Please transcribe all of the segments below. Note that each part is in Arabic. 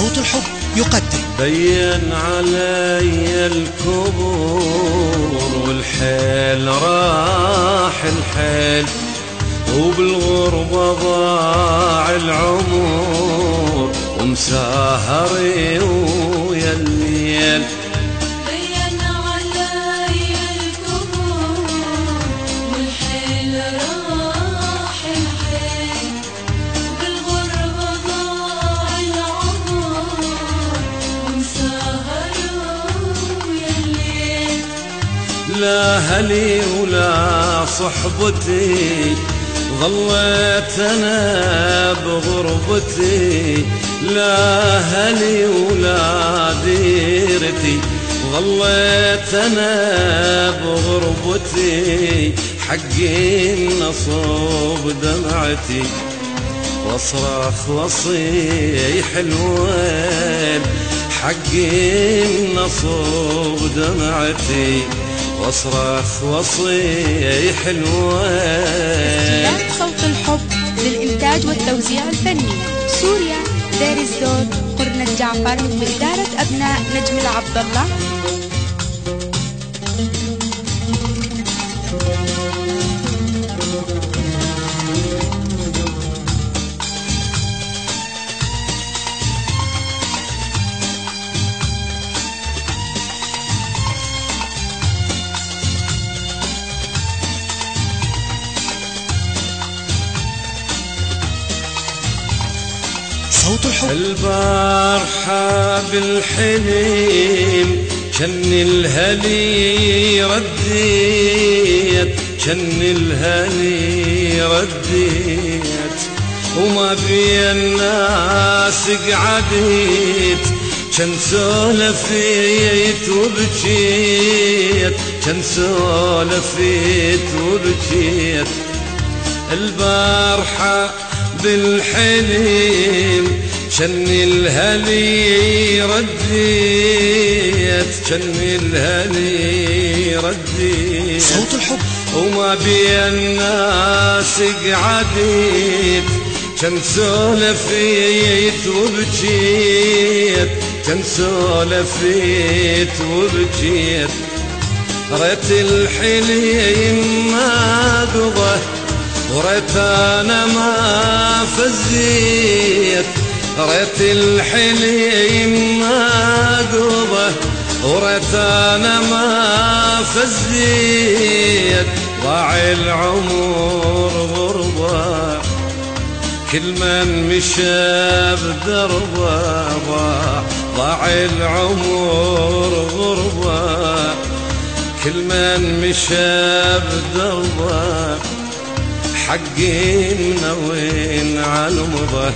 صوت الحب يقدم بين علي الكبور والحيل راح الحيل، وبالغربة ضاع العمر ومساهري ويا الليل. بين علي الكبور والحيل راح الحيل، وبالغربة ضاع العمر ومساهر ويا الليل. لا هلي ولا صحبتي ظليت أنا بغربتي، لا هلي ولا ديرتي ظليت أنا بغربتي. حقي نصوب دمعتي واصرخ واصيح الويل، حقي نصوب دمعتي واصرخ واصيح الويل. تسجيلات صوت الحب للإنتاج والتوزيع الفني سوريا دير الزور قرن الجعفر بإدارة أبناء نجم العبد الله. صوت الحب. البارحة بالحليم شن الهلي رديت، شن الهلي رديت، وما بي الناس قعدت، شن سولفيت وبكيت، شن سولفيت وبكيت. البارحة بالحليم شن الهلي رديت، شن الهلي رديت. صوت الحب. وما بي الناس قعدت، شن سولفيت وبكيت، شن سولفيت وبكيت. ريت الحليم ما قضى وريت انا ما فزيت، ريت الحليم ما قضى وريت انا ما فزيت. ضاع العمر غربة كل من مشى بدربه، ضاع العمر غربة كل من مشى بدربه. حقي منوين عالمضة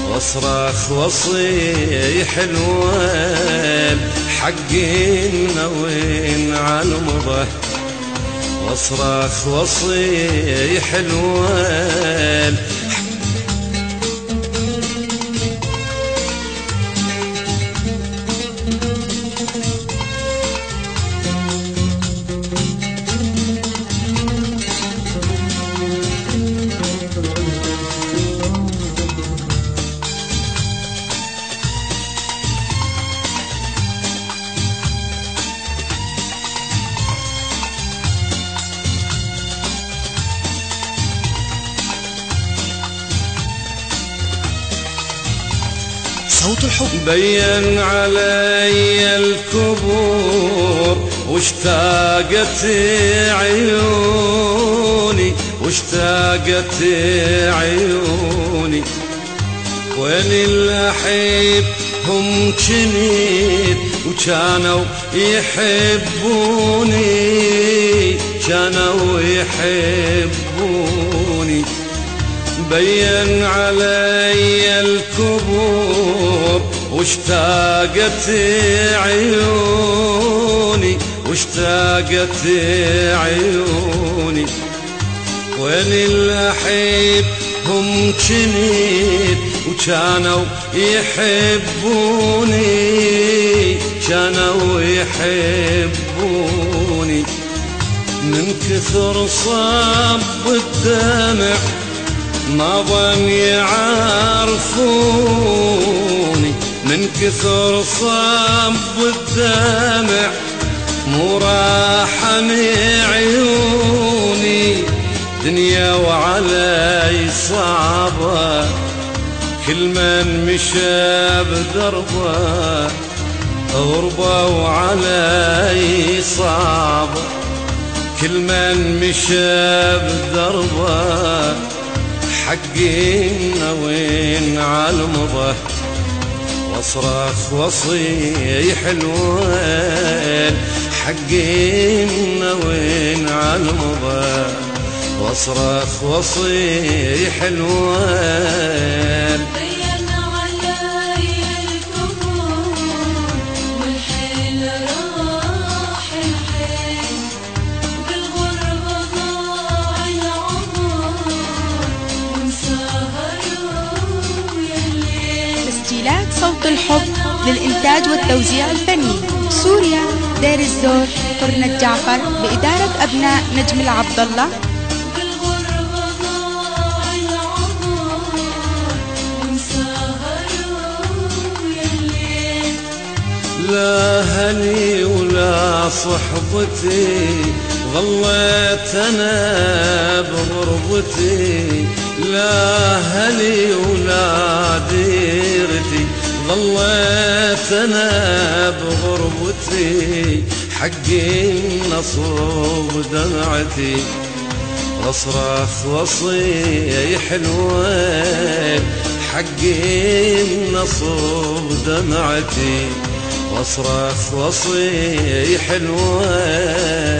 واصرخ واصيح الويل، حقي منوين عالمضة واصرخ واصيح الويل. صوت الحب. بين علي الكبور واشتاقت عيوني، واشتاقت عيوني. وين الأحب هم جنيت وكانوا يحبوني، كانوا يحبوني. بين علي الكبور واشتاقت عيوني، واشتاقت عيوني. وين الأحب هم جنيت وكانوا يحبوني، كانوا يحبوني. من كثر صب الدمع ما ظن يعرفوني من كثر صب الدمع مو راحني عيوني دنيا وعلي صعبة كل من مشى بدربه غربة وعلي صعبة كل من مشى بدربه حقنا وين عالمضه واصرخ وصيح الويل حقنا وين عالمضه واصرخ وصيح الويل بين علي الكبور والحيل راح الحيل بالغربة ضاع العمر وانسهروا يا الليل. تسجيلات صوت الحب للإنتاج والتوزيع الفني سوريا دير الزور قرن جعفر بإدارة أبناء نجم العبد الله. بالغربة ضاع العمر وانسهروا يا الليل. لا هلي ولا صحبتي ظليت انا بغربتي لا هلي ولا ديرتي ظليت انا بغربتي حقي نصوب دمعتي واصرخ وصيح الويل حقي نصوب دمعتي واصرخ وصيح الويل